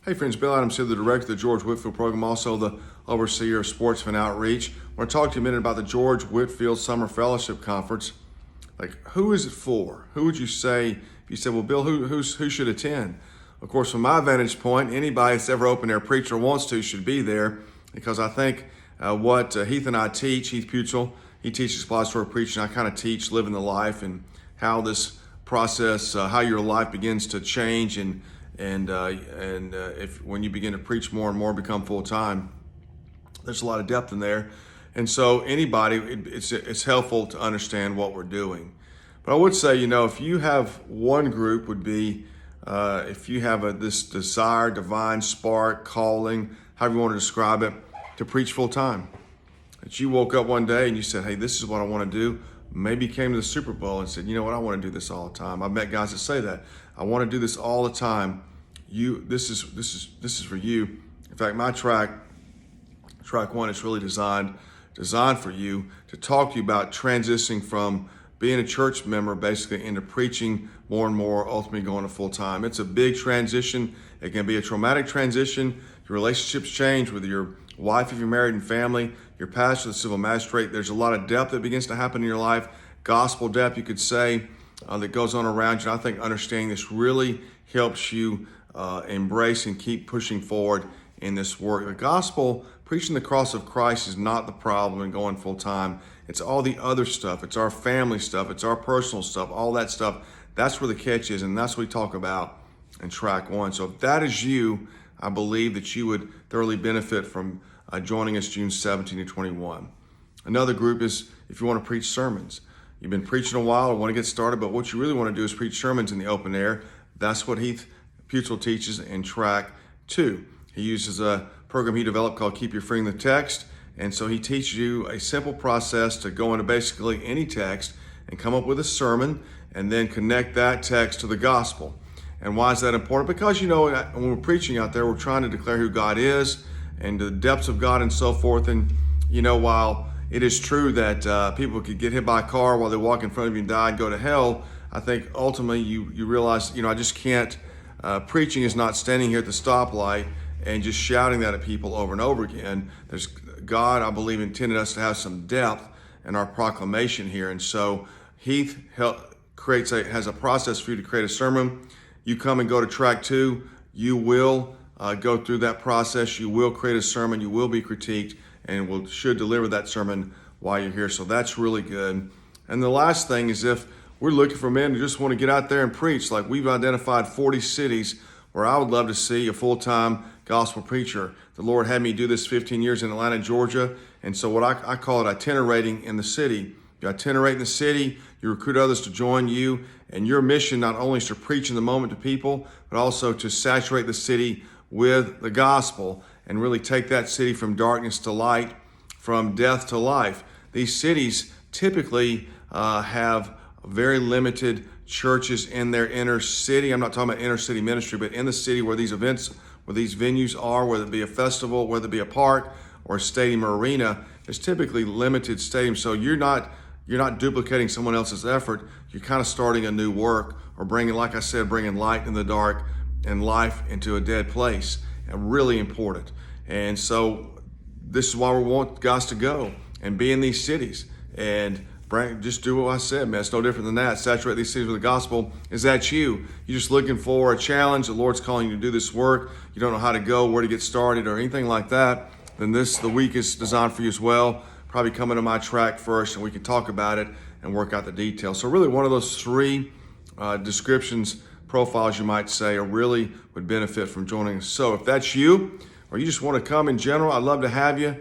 Hey friends, Bill Adams here, the director of the George Whitefield program, also the overseer of Sportsman Outreach. I want to talk to you a minute about the George Whitefield Summer Fellowship Conference. Like, who is it for? Who would you say, if you said, well, Bill, who should attend? Of course, from my vantage point, anybody that's ever open air preacher wants to should be there, because I think what Heath and I teach, Heath Putzel, he teaches expository preaching, I kind of teach living the life and how this process, how your life begins to change and if when you begin to preach more and more, become full time, there's a lot of depth in there, and so anybody, it's helpful to understand what we're doing. But I would say, if you have one group, would be if you have this desire, divine spark, calling, however you want to describe it, to preach full time. That you woke up one day and you said, "Hey, this is what I want to do." Maybe you came to the Super Bowl and said, "You know what? I want to do this all the time." I've met guys that say that. I want to do this all the time. This is for you. In fact, my track one is really designed for you, to talk to you about transitioning from being a church member basically into preaching more and more, ultimately going to full time. It's a big transition. It can be a traumatic transition. Your relationships change with your wife if you're married and family, your pastor, the civil magistrate. There's a lot of depth that begins to happen in your life, gospel depth, you could say, that goes on around you. And I think understanding this really helps you embrace and keep pushing forward in this work. The gospel, preaching the cross of Christ, is not the problem in going full time. It's all the other stuff. It's our family stuff. It's our personal stuff. All that stuff. That's where the catch is, and that's what we talk about in track one. So if that is you, I believe that you would thoroughly benefit from joining us June 17 to 21. Another group is if you want to preach sermons. You've been preaching a while or want to get started, but what you really want to do is preach sermons in the open air. That's what Heath Putzel teaches in track 2. He uses a program he developed called Keep Your Finger in the Text. And so he teaches you a simple process to go into basically any text and come up with a sermon and then connect that text to the gospel. And why is that important? Because, when we're preaching out there, we're trying to declare who God is and the depths of God and so forth. And, while it is true that people could get hit by a car while they walk in front of you and die and go to hell, I think ultimately you realize, I just can't, preaching is not standing here at the stoplight and just shouting that at people over and over again. There's God, I believe, intended us to have some depth in our proclamation here. And so Heath has a process for you to create a sermon. You come and go to track 2, you will go through that process. You will create a sermon. You will be critiqued, and should deliver that sermon while you're here. So that's really good. And the last thing is, if we're looking for men who just want to get out there and preach, like we've identified 40 cities where I would love to see a full-time gospel preacher. The Lord had me do this 15 years in Atlanta, Georgia. And so what I call it itinerating in the city. You itinerate in the city, you recruit others to join you, and your mission not only is to preach in the moment to people, but also to saturate the city with the gospel and really take that city from darkness to light, from death to life. These cities typically have very limited churches in their inner city. I'm not talking about inner city ministry, but in the city where these events, where these venues are, whether it be a festival, whether it be a park or a stadium or arena, there's typically limited stadiums. So you're not duplicating someone else's effort. You're kind of starting a new work, or bringing light in the dark and life into a dead place. And really important. And so this is why we want guys to go and be in these cities and just do what I said, man. It's no different than that. Saturate these cities with the gospel. Is that you? You're just looking for a challenge. The Lord's calling you to do this work. You don't know how to go, where to get started, or anything like that. Then the week is designed for you as well. Probably come into my track first, and we can talk about it and work out the details. So really, one of those 3 descriptions, profiles, you might say, really would benefit from joining us. So if that's you, or you just want to come in general, I'd love to have you.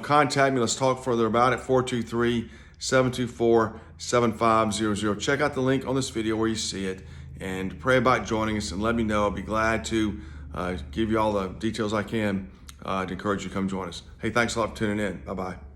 Contact me. Let's talk further about it. 423-724-7500. Check out the link on this video where you see it, and pray about joining us, and let me know. I'll be glad to give you all the details I can to encourage you to come join us. Hey, thanks a lot for tuning in. Bye-bye.